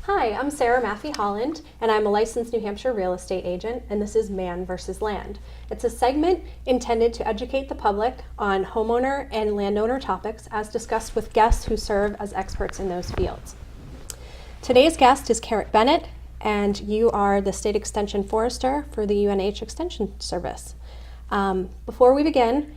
Hi, I'm Sarah Maffey-Holland, and I'm a licensed New Hampshire real estate agent, and this is Man versus Land. It's a segment intended to educate the public on homeowner and landowner topics as discussed with guests who serve as experts in those fields. Today's guest is Karen Bennett, and you are the State Extension Forester for the UNH Extension Service. Before we begin,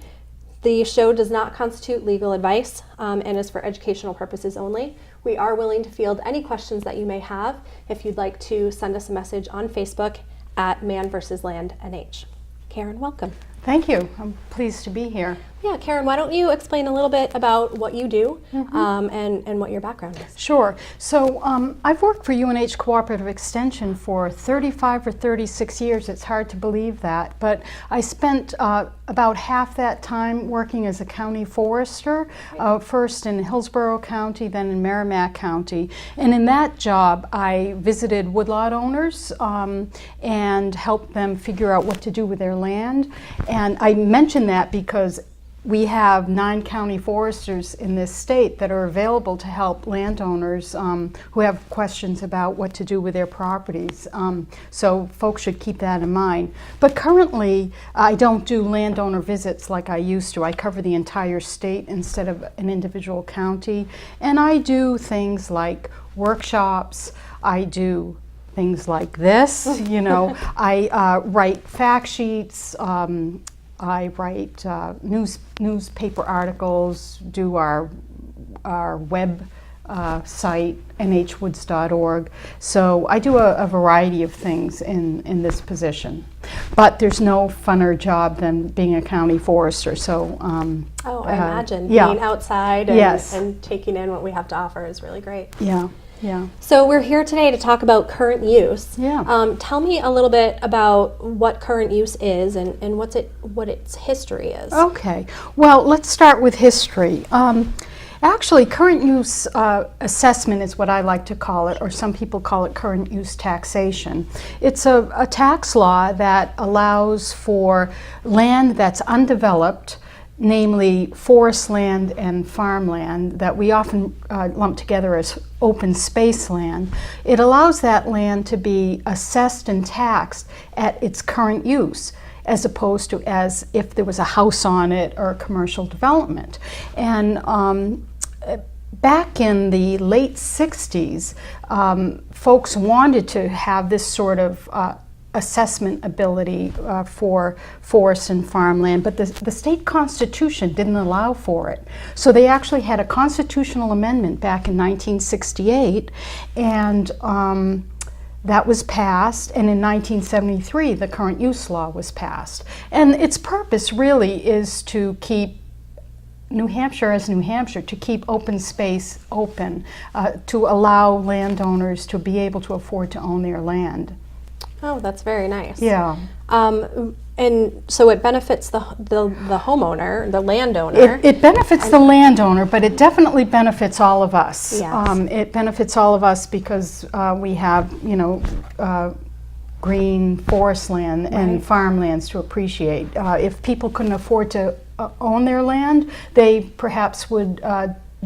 the show does not constitute legal advice and is for educational purposes only. We are willing to field any questions that you may have if you'd like to send us a message on Facebook at Man vs. Land NH. Karen, welcome. Thank you. I'm pleased to be here. Yeah, Karen, why don't you explain a little bit about what you do and what your background is? Sure. So I've worked for UNH Cooperative Extension for 35 or 36 years. It's hard to believe that, but I spent about half that time working as a county forester, first in Hillsborough County, then in Merrimack County. And in that job, I visited woodlot owners and helped them figure out what to do with their land. And I mention that because we have 9 county foresters in this state that are available to help landowners who have questions about what to do with their properties. So folks should keep that in mind. But currently, I don't do landowner visits like I used to. I cover the entire state instead of an individual county. And I do things like workshops. I do things like this, you know. I write fact sheets. I write newspaper articles, do our web site, nhwoods.org. So I do a variety of things in this position. But there's no funner job than being a county forester. So I imagine yeah. being outside and, Yes. and taking in what we have to offer is really great. Yeah. Yeah. So we're here today to talk about current use. Yeah. Tell me a little bit about what current use is and what its history is. Okay. Well, let's start with history. Actually, current use assessment is what I like to call it, or some people call it current use taxation. It's a tax law that allows for land that's undeveloped, namely forest land and farmland that we often lump together as open space land. It allows that land to be assessed and taxed at its current use, as opposed to as if there was a house on it or a commercial development. And back in the late 60s, folks wanted to have this sort of assessment ability for forest and farmland, but the state constitution didn't allow for it. So they actually had a constitutional amendment back in 1968, and that was passed, and in 1973 the current use law was passed. And its purpose really is to keep New Hampshire as New Hampshire, to keep open space open, to allow landowners to be able to afford to own their land. Oh, that's very nice. Yeah. And so it benefits the homeowner, the landowner. It benefits the landowner, but it definitely benefits all of us. Yes. It benefits all of us because we have, you know, green forest land and farmlands to appreciate. If people couldn't afford to own their land, they perhaps would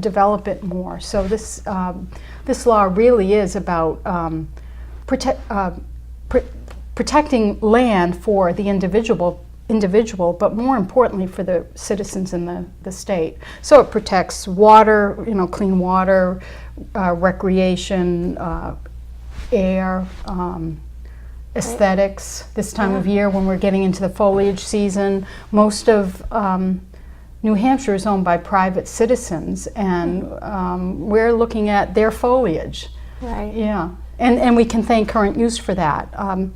develop it more. So this law really is about protecting land for the individual, but more importantly for the citizens in the state. So it protects water, you know, clean water, recreation, air, aesthetics. This time of year when we're getting into the foliage season, most of New Hampshire is owned by private citizens, and we're looking at their foliage. Right. Yeah. And we can thank current use for that. I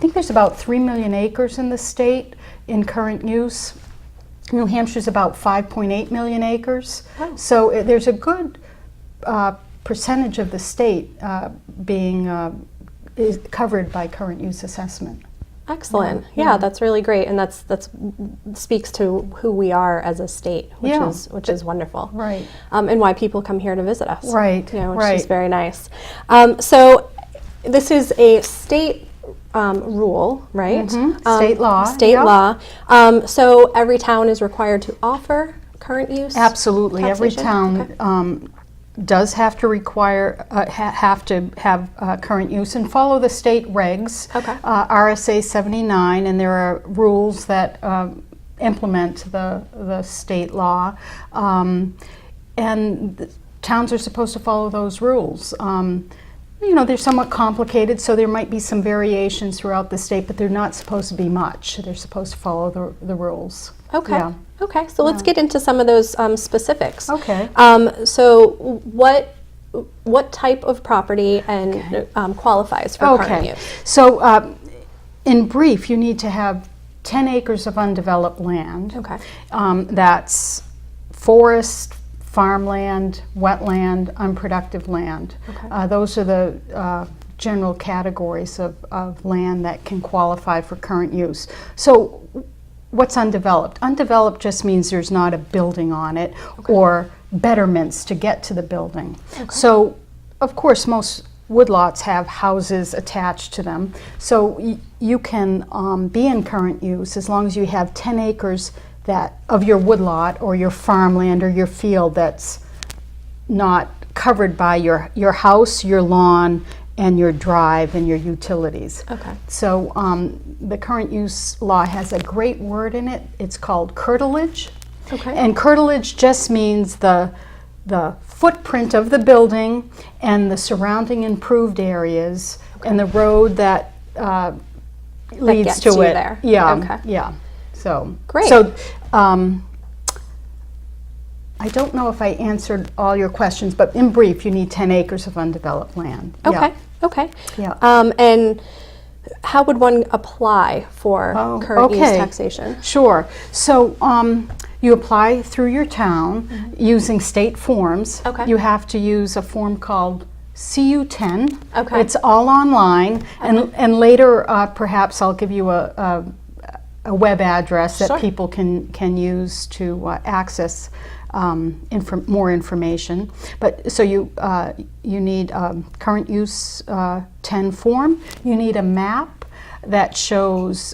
think there's about 3 million acres in the state in current use. New Hampshire's about 5.8 million acres. Oh. So there's a good percentage of the state being is covered by current use assessment. Excellent. Yeah, that's really great, and that's speaks to who we are as a state, which is wonderful. Right. And why people come here to visit us. Right. You know, which right. is very nice. So this is a state rule, right? Mm-hmm. State law. State law. So every town is required to offer current use? Absolutely. Every taxation? town does have to require have to have current use and follow the state regs, Okay. RSA 79, and there are rules that implement the state law, and towns are supposed to follow those rules. You know, they're somewhat complicated, so there might be some variations throughout the state, but they're not supposed to be much. They're supposed to follow the rules. Okay. Yeah. Okay. So let's get into some of those specifics. Okay. So what type of property and qualifies for current use? So in brief, you need to have 10 acres of undeveloped land. Okay. That's forest, farmland, wetland, unproductive land. Okay. Those are the general categories of land that can qualify for current use. So what's undeveloped? Undeveloped just means there's not a building on it or betterments to get to the building. Okay. So of course most woodlots have houses attached to them. So you can be in current use as long as you have 10 acres of your woodlot or your farmland or your field that's not covered by your house, your lawn, and your drive and your utilities. Okay. So the current use law has a great word in it. It's called curtilage. Okay. And curtilage just means the footprint of the building and the surrounding improved areas and the road that leads gets to you it. there. Yeah. Okay. Yeah. So Great. So I don't know if I answered all your questions, but in brief, you need 10 acres of undeveloped land. Okay. Yeah. Okay. Yeah. And how would one apply for current use taxation? Sure. So you apply through your town using state forms. Okay. You have to use a form called CU10. Okay. It's all online, and later perhaps I'll give you a web address that Sure. people can use to access more information. But so you need current use 10 form. You need a map that shows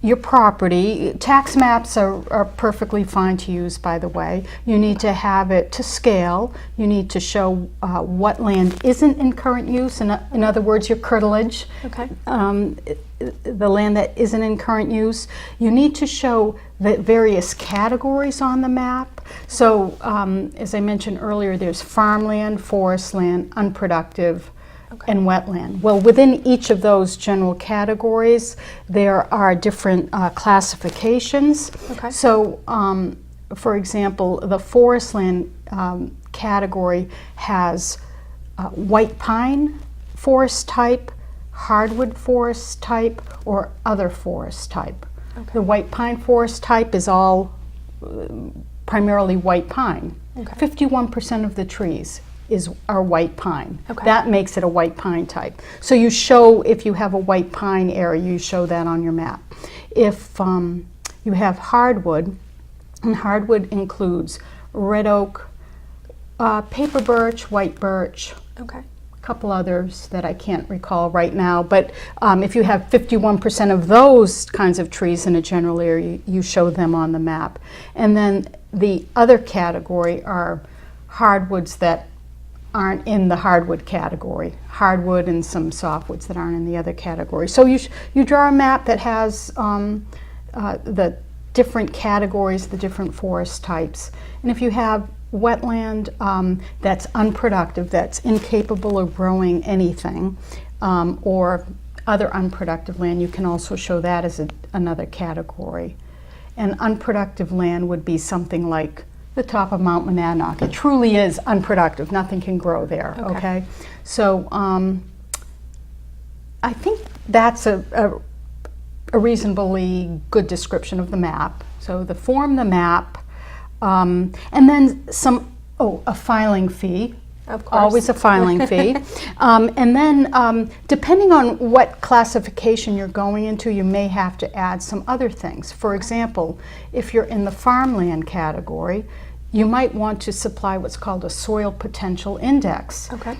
your property. Tax maps are perfectly fine to use, by the way. You need to have it to scale. You need to show what land isn't in current use. In other words, your curtilage. Okay. The land that isn't in current use. You need to show the various categories on the map. So as I mentioned earlier, there's farmland, forest land, unproductive, and wetland. Well, within each of those general categories, there are different classifications. Okay. So, for example, the forest land category has white pine forest type, hardwood forest type, or other forest type. Okay. The white pine forest type is all primarily white pine. Okay. 51% of the trees are white pine. Okay. That makes it a white pine type. So you show, if you have a white pine area, you show that on your map. If you have hardwood, and hardwood includes red oak, paper birch, white birch, Okay. a couple others that I can't recall right now, but if you have 51% of those kinds of trees in a general area, you show them on the map. And then the other category are hardwoods that aren't in the hardwood category, hardwood and some softwoods that aren't in the other category. So you draw a map that has the different categories, the different forest types. And if you have wetland that's unproductive, that's incapable of growing anything, or other unproductive land, you can also show that as another category. And unproductive land would be something like the top of Mount Monadnock. It truly is unproductive. Nothing can grow there. Okay. So I think that's a reasonably good description of the map. So the form, the map, and then a filing fee. Of course. Always a filing fee. And then depending on what classification you're going into, you may have to add some other things. For example, if you're in the farmland category, you might want to supply what's called a soil potential index. Okay.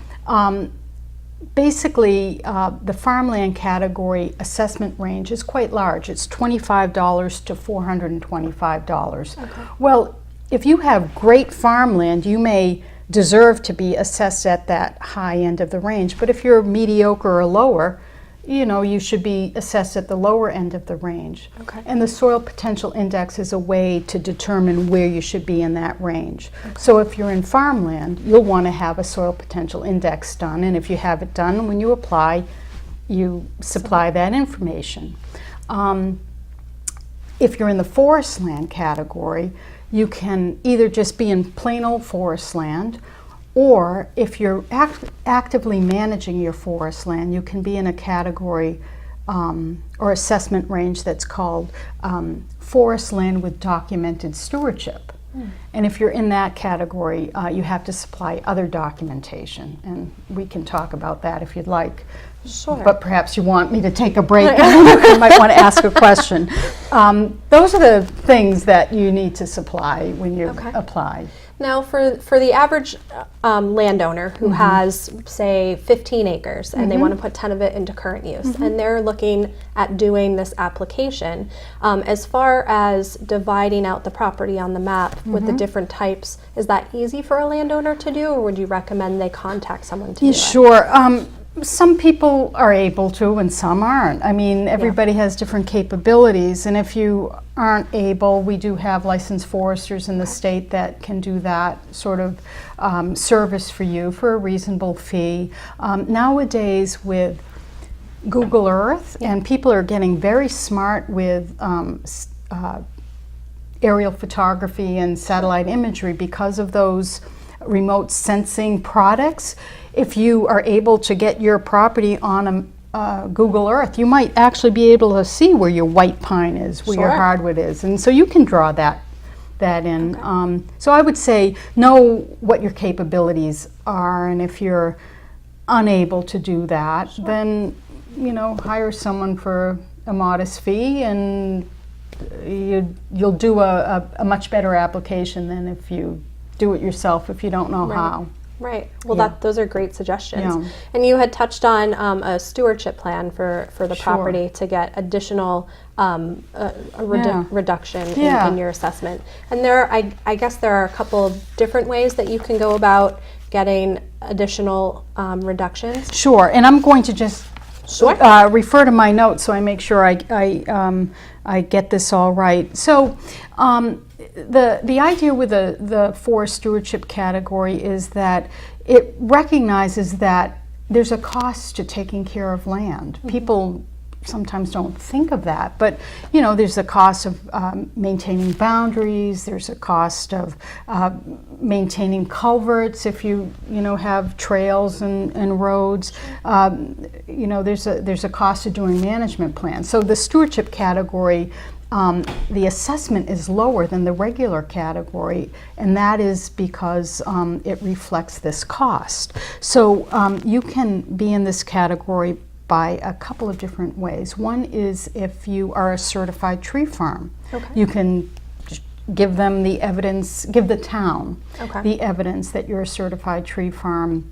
Basically, the farmland category assessment range is quite large. It's $25 to $425. Okay. Well, if you have great farmland, you may deserve to be assessed at that high end of the range. But if you're mediocre or lower, you should be assessed at the lower end of the range. Okay. And the soil potential index is a way to determine where you should be in that range. Okay. So if you're in farmland, you'll want to have a soil potential index done, and if you have it done, when you apply, you supply that information. If you're in the forest land category, you can either just be in plain old forest land, or if you're actively managing your forest land, you can be in a category or assessment range that's called forest land with documented stewardship. And if you're in that category, you have to supply other documentation, and we can talk about that if you'd like. Sure. But perhaps you want me to take a break and you might want to ask a question. Those are the things that you need to supply when you apply. Now, for the average landowner who has, say, 15 acres and they want to put 10 of it into current use, and they're looking at doing this application, as far as dividing out the property on the map with the different types, is that easy for a landowner to do, or would you recommend they contact someone to do it? Sure. Some people are able to and some aren't. I mean, everybody has different capabilities, and if you aren't able, we do have licensed foresters in the state that can do that sort of service for you for a reasonable fee. Nowadays with Google Earth, and people are getting very smart with aerial photography and satellite imagery because of those remote sensing products. If you are able to get your property on Google Earth, you might actually be able to see where your white pine is, where your hardwood is, and so you can draw that in. Okay. So I would say know what your capabilities are, and if you're unable to do that, then hire someone for a modest fee, and you'll do a much better application than if you do it yourself if you don't know how. Right. Well, those are great suggestions. Yeah. And you had touched on a stewardship plan for the property to get additional reduction in your assessment. And I guess there are a couple of different ways that you can go about getting additional reductions. Sure. And I'm going to just refer to my notes so I make sure I get this all right. So the idea with the forest stewardship category is that it recognizes that there's a cost to taking care of land. People sometimes don't think of that, but there's a cost of maintaining boundaries, there's a cost of maintaining culverts if you have trails and roads, there's a cost of doing management plans. So the stewardship category, the assessment is lower than the regular category, and that is because it reflects this cost. So you can be in this category by a couple of different ways. One is if you are a certified tree farm. Okay. You can give them the evidence, give the town the evidence that you're a certified tree farm,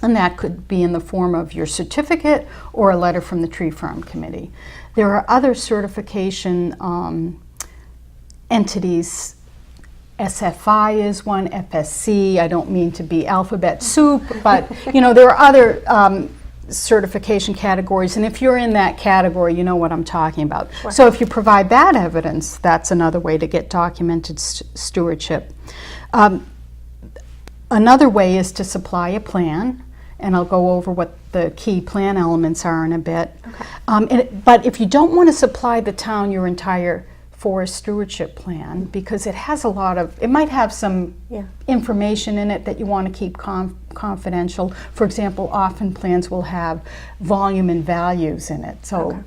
and that could be in the form of your certificate or a letter from the tree farm committee. There are other certification entities. SFI is one, FSC, I don't mean to be alphabet soup, but there are other certification categories, and if you're in that category, you know what I'm talking about. Sure. So if you provide that evidence, that's another way to get documented stewardship. Another way is to supply a plan, and I'll go over what the key plan elements are in a bit. Okay. But if you don't want to supply the town your entire forest stewardship plan, because it has it might have some information in it that you want to keep confidential. For example, often plans will have volume and values in it. So,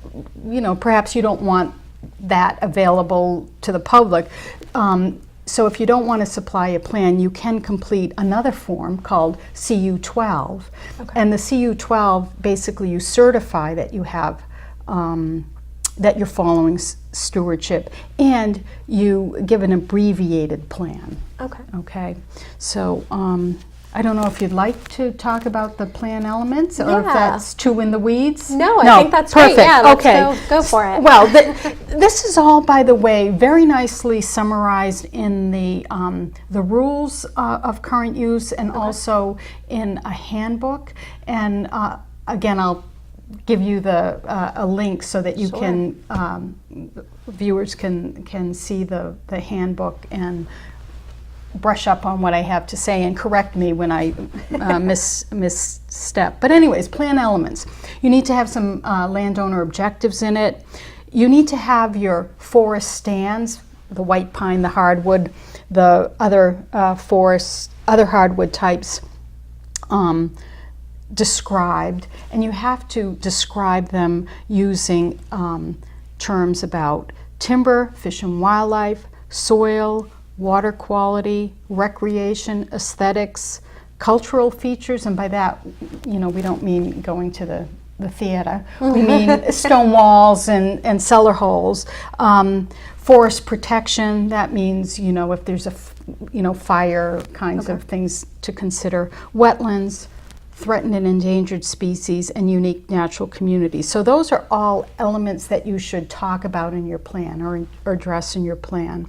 perhaps you don't want that available to the public. So if you don't want to supply a plan, you can complete another form called CU12. Okay. And the CU12, basically you certify that you have that you're following stewardship, and you give an abbreviated plan. Okay. So I don't know if you'd like to talk about the plan elements, or if Yeah. that's too in the weeds. No, I think that's great. perfect. Yeah, let's Okay. go for it. Well, this is all, by the way, very nicely summarized in the rules of current use, and also in a handbook. And again, I'll give you a link so that you Sure. can viewers can see the handbook and brush up on what I have to say and correct me when I misstep. But anyways, plan elements. You need to have some landowner objectives in it. You need to have your forest stands, the white pine, the hardwood, the other other hardwood types described, and you have to describe them using terms about timber, fish and wildlife, soil, water quality, recreation, aesthetics, cultural features, and by that, we don't mean going to the theater. We mean stone walls and cellar holes. Forest protection, that means, if there's fire kinds of things to consider. Wetlands, threatened and endangered species, and unique natural communities. So those are all elements that you should talk about in your plan or address in your plan.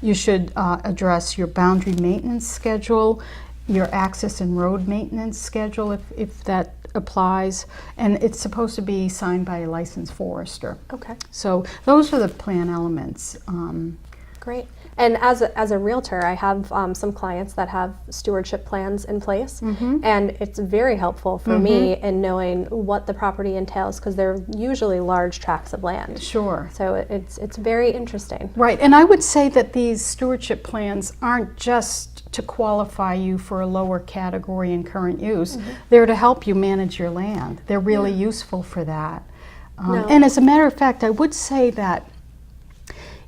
You should address your boundary maintenance schedule, your access and road maintenance schedule if that applies, and it's supposed to be signed by a licensed forester. Okay. So those are the plan elements. Great. And as a realtor, I have some clients that have stewardship plans in place, and it's very helpful for me in knowing what the property entails, because they're usually large tracts of land. Sure. So it's very interesting. Right, and I would say that these stewardship plans aren't just to qualify you for a lower category in current use. They're to help you manage your land. They're really useful for that. No. And as a matter of fact, I would say that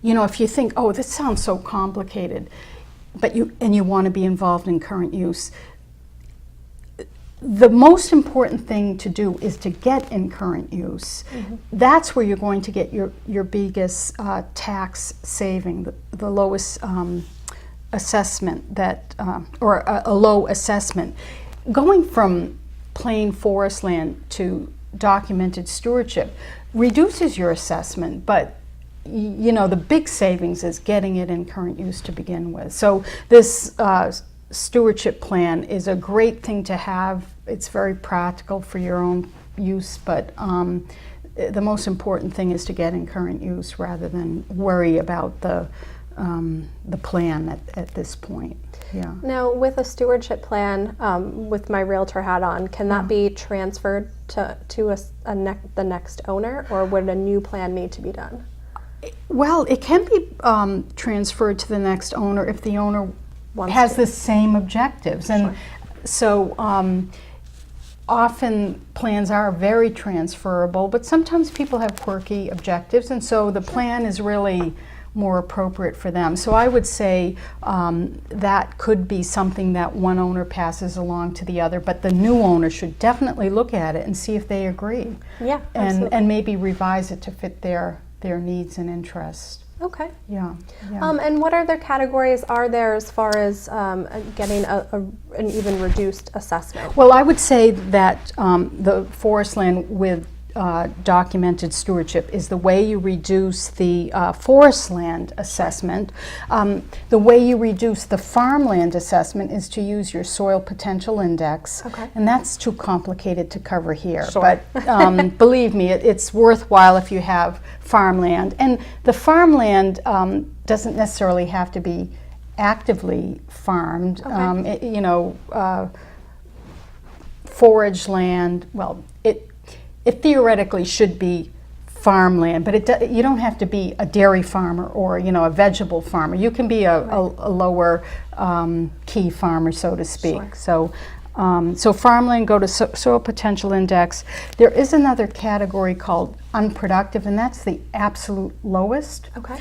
if you think, oh, this sounds so complicated, but you want to be involved in current use, the most important thing to do is to get in current use. That's where you're going to get your biggest tax saving, the lowest assessment or a low assessment. Going from plain forest land to documented stewardship reduces your assessment, but the big savings is getting it in current use to begin with. So this stewardship plan is a great thing to have. It's very practical for your own use, but the most important thing is to get in current use rather than worry about the plan at this point. Yeah. Now, with a stewardship plan, with my realtor hat on, can that be transferred to the next owner, or would a new plan need to be done? Well, it can be transferred to the next owner if the owner has the same objectives. And so often plans are very transferable, but sometimes people have quirky objectives, and so the plan is really more appropriate for them. So I would say that could be something that one owner passes along to the other, but the new owner should definitely look at it and see if they agree. Yeah, absolutely. And maybe revise it to fit their needs and interests. Okay. Yeah. And what other categories are there as far as getting an even reduced assessment? Well, I would say that the forest land with documented stewardship is the way you reduce the forest land assessment. The way you reduce the farmland assessment is to use your soil potential index, and that's too complicated to cover here. Sure. But believe me, it's worthwhile if you have farmland. And the farmland doesn't necessarily have to be actively farmed. Forage land, well, it theoretically should be farmland, but you don't have to be a dairy farmer or a vegetable farmer. You can be a lower key farmer, so to speak. Sure. So farmland, go to soil potential index. There is another category called unproductive, and that's the absolute lowest. Okay.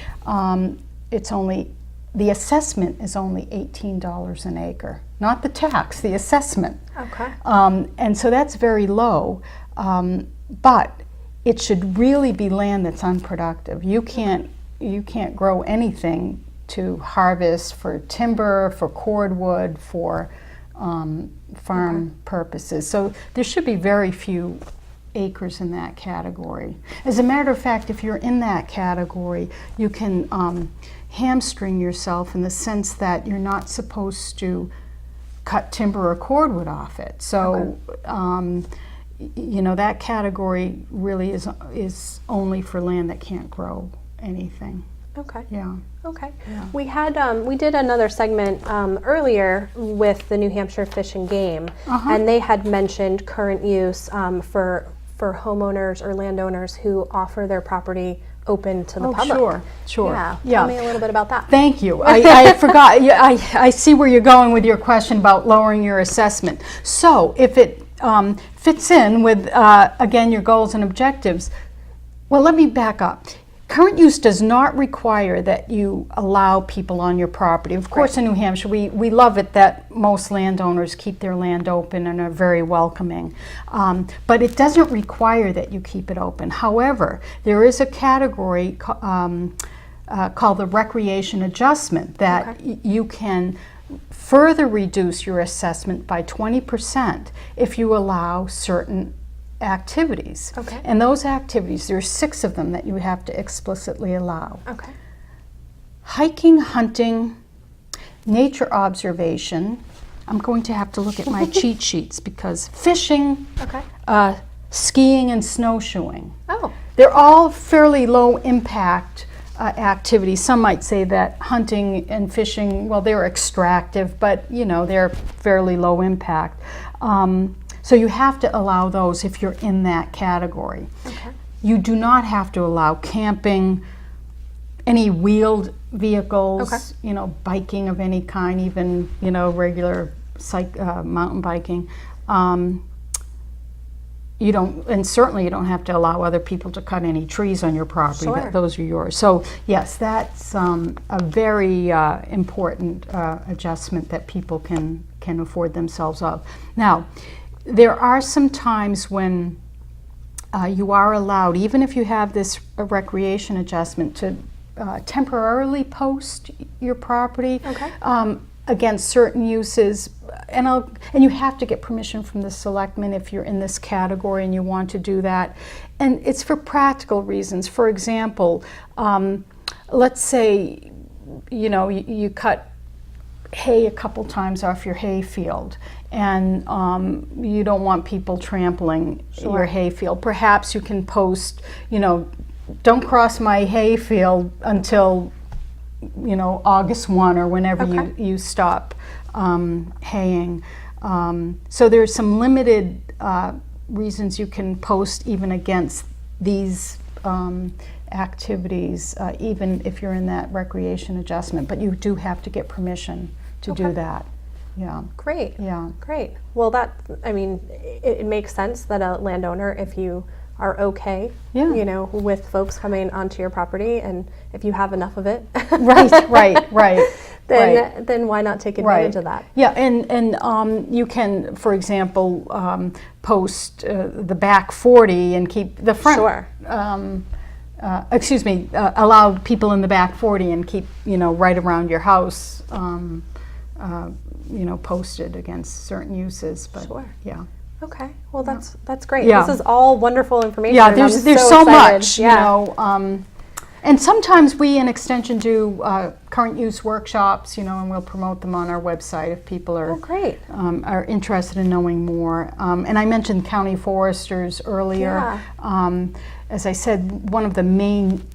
The assessment is only $18 an acre, not the tax, the assessment. Okay. And so that's very low. But it should really be land that's unproductive. You can't grow anything to harvest for timber, for cordwood, for farm purposes. So there should be very few acres in that category. As a matter of fact, if you're in that category, you can hamstring yourself in the sense that you're not supposed to cut timber or cordwood off it. So, you know, that category really is only for land that can't grow anything. Okay. Yeah. Okay. Yeah. We had we did another segment earlier with the New Hampshire Fish and Game, and they had mentioned current use for homeowners or landowners who offer their property open to the public. Sure. Yeah. Tell me a little bit about that. Thank you. I forgot. I see where you're going with your question about lowering your assessment. So if it fits in with, again, your goals and objectives, well, let me back up. Current use does not require that you allow people on your property. Of course, in New Hampshire, we love it that most landowners keep their land open and are very welcoming. But it doesn't require that you keep it open. However, there is a category called the recreation adjustment that you can further reduce your assessment by 20% if you allow certain activities. Okay. And those activities, there are 6 of them that you have to explicitly allow. Okay. Hiking, hunting, nature observation. I'm going to have to look at my cheat sheets because fishing, skiing, and snowshoeing. Oh. They're all fairly low impact activities. Some might say that hunting and fishing, well, they're extractive, but you know, they're fairly low impact. So you have to allow those if you're in that category. Okay. You do not have to allow camping, any wheeled vehicles, you know, biking of any kind, even, you know, regular mountain biking. You don't, and certainly you don't have to allow other people to cut any trees on your property. Sure. Those are yours. So yes, that's a very important adjustment that people can afford themselves of. Now, there are some times when you are allowed, even if you have this recreation adjustment, to temporarily post your property against certain uses. And you have to get permission from the selectmen if you're in this category and you want to do that. And it's for practical reasons. For example, let's say, you know, you cut hay a couple times off your hay field, and you don't want people trampling your hay field. Perhaps you can post, you know, don't cross my hay field until, you know, August 1 or whenever you stop haying. So there's some limited reasons you can post even against these activities, even if you're in that recreation adjustment, but you do have to get permission to do that. Yeah. Great. Yeah. Great. Well, I mean, it makes sense that a landowner, if you are okay, you know, with folks coming onto your property, and if you have enough of it, then why not take advantage of that? Yeah, and you can, for example, post the back 40 and keep the front. Sure. Allow people in the back 40 and keep, you know, right around your house, you know, posted against certain uses. But yeah. Okay. Well, that's great. Yeah. This is all wonderful information. Yeah, there's so much, yeah. you know. And sometimes we in Extension do current use workshops, you know, and we'll promote them on our website if people are are interested in knowing more. And I mentioned county foresters earlier. Yeah. As I said, one of the main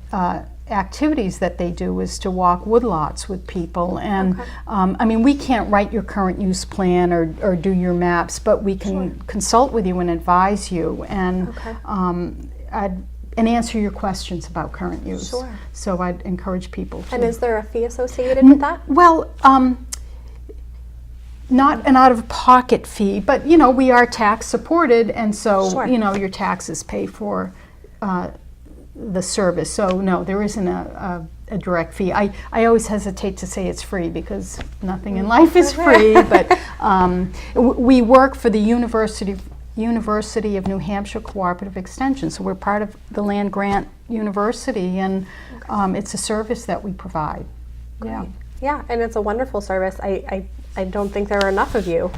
activities that they do is to walk woodlots with people. And I mean, we can't write your current use plan or do your maps, but we can consult with you and advise you and and answer your questions about current use. Sure. So I'd encourage people to. And is there a fee associated with that? Well, not an out-of-pocket fee, but you know, we are tax supported, and so you know, your taxes pay for the service. So no, there isn't a direct fee. I always hesitate to say it's free because nothing in life is free, but we work for the University of New Hampshire Cooperative Extension, so we're part of the land grant university, and it's a service that we provide. Great. Yeah, and it's a wonderful service. I I don't think there are enough of you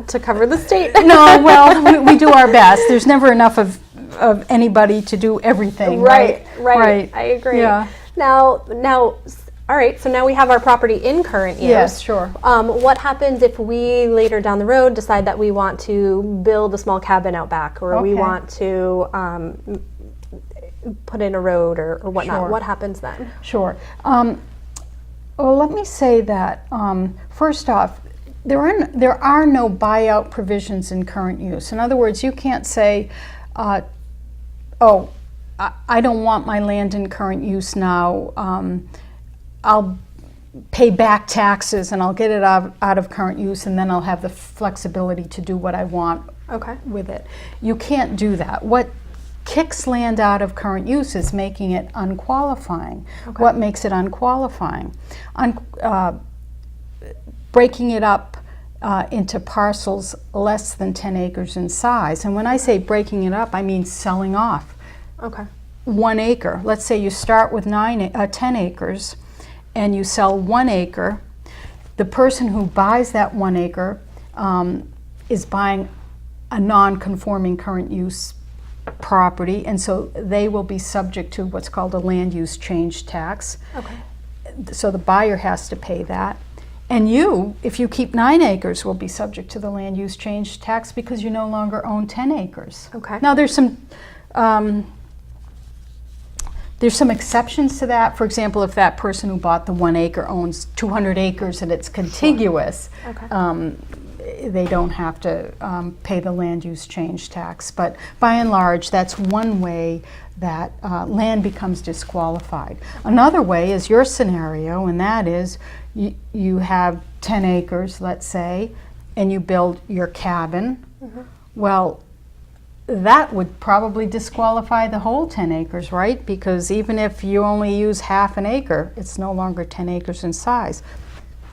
to cover the state. No, well, we do our best. There's never enough of anybody to do everything. Right. I agree. Yeah. Now, all right, so now we have our property in current use. Yes, sure. What happens if we later down the road decide that we want to build a small cabin out back, or we Okay. want to put in a road or whatnot? Sure. What happens then? Sure. Well, let me say that first off, there are no buyout provisions in current use. In other words, you can't say, "Oh, I don't want my land in current use now. I'll pay back taxes and I'll get it out of current use, and then I'll have the flexibility to do what I want with it." You can't do that. What kicks land out of current use is making it unqualifying. What makes it unqualifying? Breaking it up into parcels less than 10 acres in size. And when I say breaking it up, I mean selling off 1 acre. Let's say you start with 10 acres and you sell 1 acre. The person who buys that 1 acre is buying a non-conforming current use property, and so they will be subject to what's called a land use change tax. So the buyer has to pay that. And you, if you keep 9 acres, will be subject to the land use change tax because you no longer own 10 acres. Now there's some exceptions to that. For example, if that person who bought the 1 acre owns 200 acres and it's contiguous, they don't have to pay the land use change tax. But by and large, that's one way that land becomes disqualified. Another way is your scenario, and that is you have 10 acres, let's say, and you build your cabin. Well, that would probably disqualify the whole 10 acres, right? Because even if you only use half an acre, it's no longer 10 acres in size.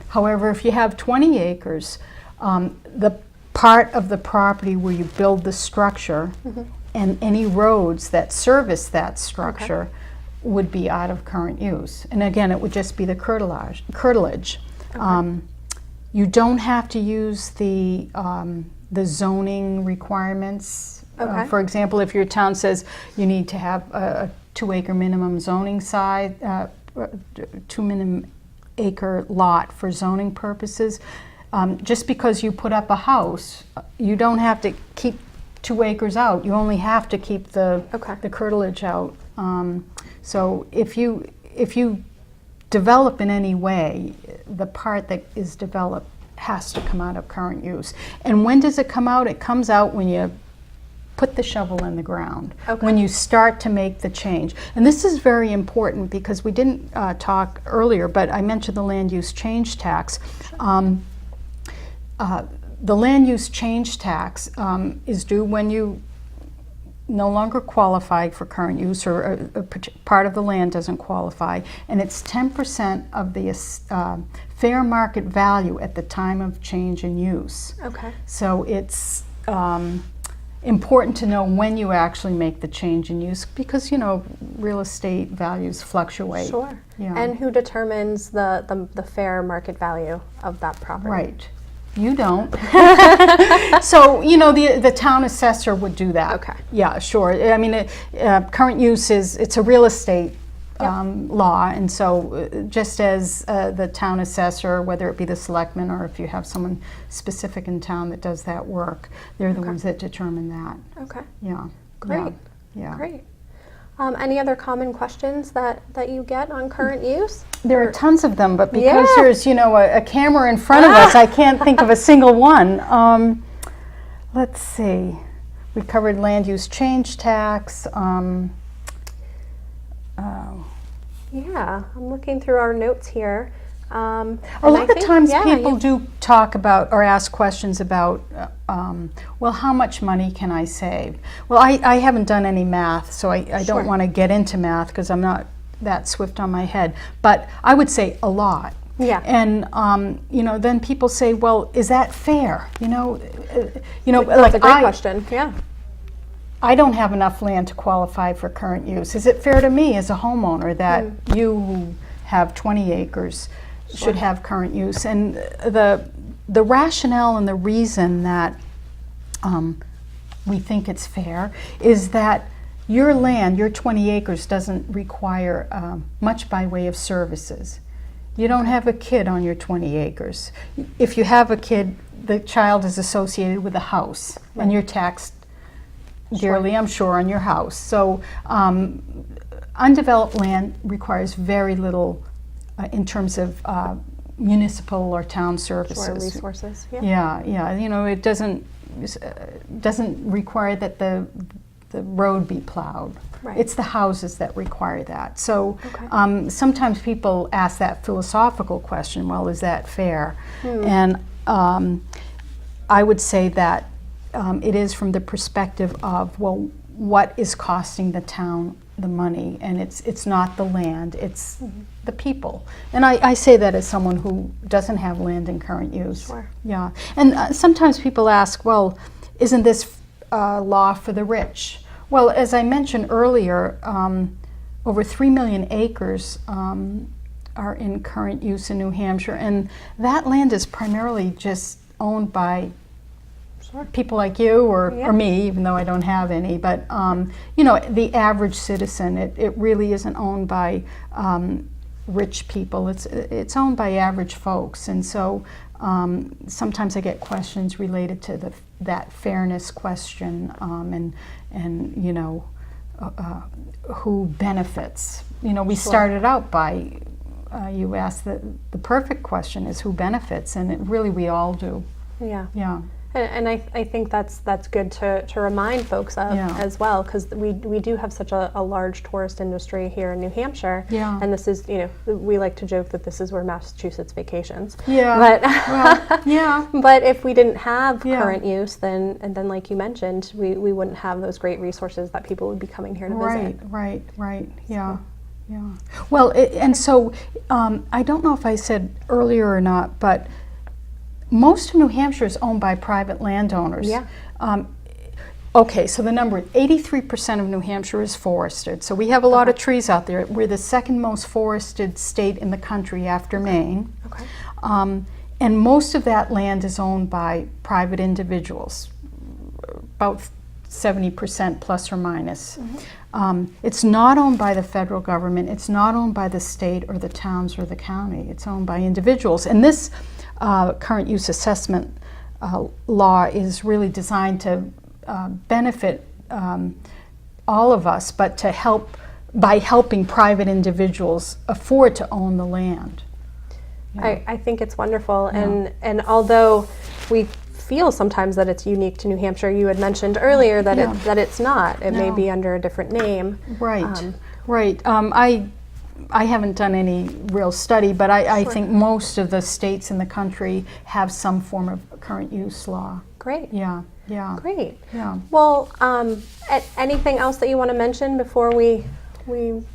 However, if you have 20 acres, the part of the property where you build the structure and any roads that service that structure would be out of current use. And again, it would just be the curtilage. You don't have to use the zoning requirements. For example, if your town says you need to have a 2 acre minimum zoning size, 2 minimum acre lot for zoning purposes, just because you put up a house, you don't have to keep 2 acres out. You only have to keep the curtilage out. So if you develop in any way, the part that is developed has to come out of current use. And when does it come out? It comes out when you put the shovel in the ground, when you start to make the change. And this is very important because we didn't talk earlier, but I mentioned the land use change tax. The land use change tax is due when you no longer qualify for current use, or a part of the land doesn't qualify, and it's 10% of the fair market value at the time of change in use. So it's important to know when you actually make the change in use, because real estate values fluctuate. And who determines the fair market value of that property? Right. You don't. So, the town assessor would do that. Yeah, sure. I mean, current use it's a real estate law, and so just as the town assessor, whether it be the selectmen or if you have someone specific in town that does that work, they're the ones that determine that. Yeah. Great. Yeah. Great. Any other common questions that you get on current use? There are tons of them, but because there's a camera in front of us, I can't think of a single one. Let's see. We covered land use change tax. Yeah, I'm looking through our notes here. A lot of times people do talk about or ask questions about, well, how much money can I save? Well, I haven't done any math, so I don't want to get into math because I'm not that swift on my head. But I would say a lot. And then people say, well, is that fair? That's a great question. I don't have enough land to qualify for current use. Is it fair to me as a homeowner that you who have 20 acres should have current use? And the the rationale and the reason that we think it's fair is that your land, your 20 acres, doesn't require much by way of services. You don't have a kid on your 20 acres. If you have a kid, the child is associated with the house, Right. and you're taxed dearly, I'm sure, on your house. So undeveloped land requires very little in terms of municipal or town services. Sure, resources. Yeah. Yeah. You know, it doesn't require that the road be plowed. Right. It's the houses that require that. So Okay. sometimes people ask that philosophical question, well, is that fair? And I would say that it is from the perspective of, well, what is costing the town the money? And it's not the land, it's the people. And I say that as someone who doesn't have land in current use. Sure. Yeah. And sometimes people ask, well, isn't this law for the rich? Well, as I mentioned earlier, over 3 million acres are in current use in New Hampshire, and that land is primarily just owned by people like you or me, even though I don't have any. But you know, the average citizen, it really isn't owned by rich people. It's owned by average folks, and so sometimes I get questions related to that fairness question, and you know, who benefits. You know, we started out by you asked the perfect question is who benefits, and really we all do. Yeah. Yeah. And I think that's good to remind folks of as well, because we do have such a large tourist industry here in New Hampshire. Yeah. And this is, you know, we like to joke that this is where Massachusetts vacations. Yeah. But well, yeah. but if we didn't have Yeah. current use, then like you mentioned, we wouldn't have those great resources that people would be coming here to visit. Right. Yeah. Yeah. Well, and so I don't know if I said earlier or not, but most of New Hampshire is owned by private landowners. Yeah. Okay, so the number, 83% of New Hampshire is forested. So we have a lot of trees out there. We're the second most forested state in the country after Maine. Okay. And most of that land is owned by private individuals, about 70% plus or minus. It's not owned by the federal government. It's not owned by the state or the towns or the county. It's owned by individuals. And this current use assessment law is really designed to benefit all of us, but to help by helping private individuals afford to own the land. Yeah. I think it's wonderful, and although we feel sometimes that it's unique to New Hampshire, you had mentioned earlier that that it's not. It may be under a different name. Right. Right. I haven't done any real study, but I think most of the states in the country have some form of current use law. Great. Yeah. Great. Yeah. Well, anything else that you want to mention before we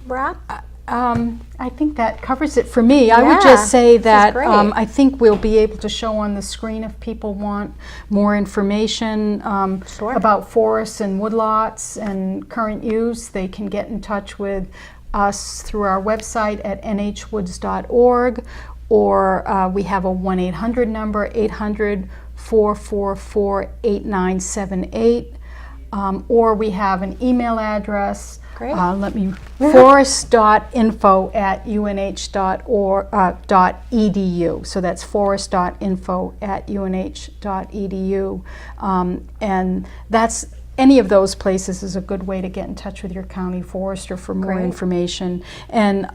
wrap? I think that covers it for me. I would just say that I think we'll be able to show on the screen if people want more information about forests and woodlots and current use. They can get in touch with us through our website at nhwoods.org, or we have a 1-800 number, 800-444-8978, or we have an email address. forest.info@unh.edu. So that's forest.info@unh.edu, and that's any of those places is a good way to get in touch with your county forester for more information. And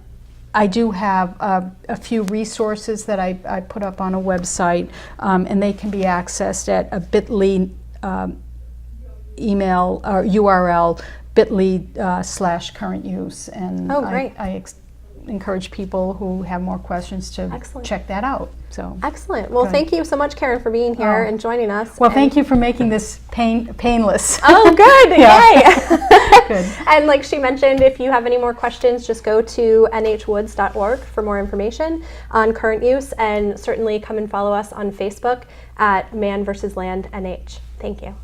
I do have a few resources that I put up on a website, and they can be accessed at a bit.ly email or URL, bit.ly/current use. And I encourage people who have more questions to check that out. So excellent. Well, thank you so much, Karen, for being here and joining us. Well, thank you for making this painless. Oh, good. Yay. Good. And like she mentioned, if you have any more questions, just go to nhwoods.org for more information on current use, and certainly come and follow us on Facebook at Man vs. Land NH. Thank you.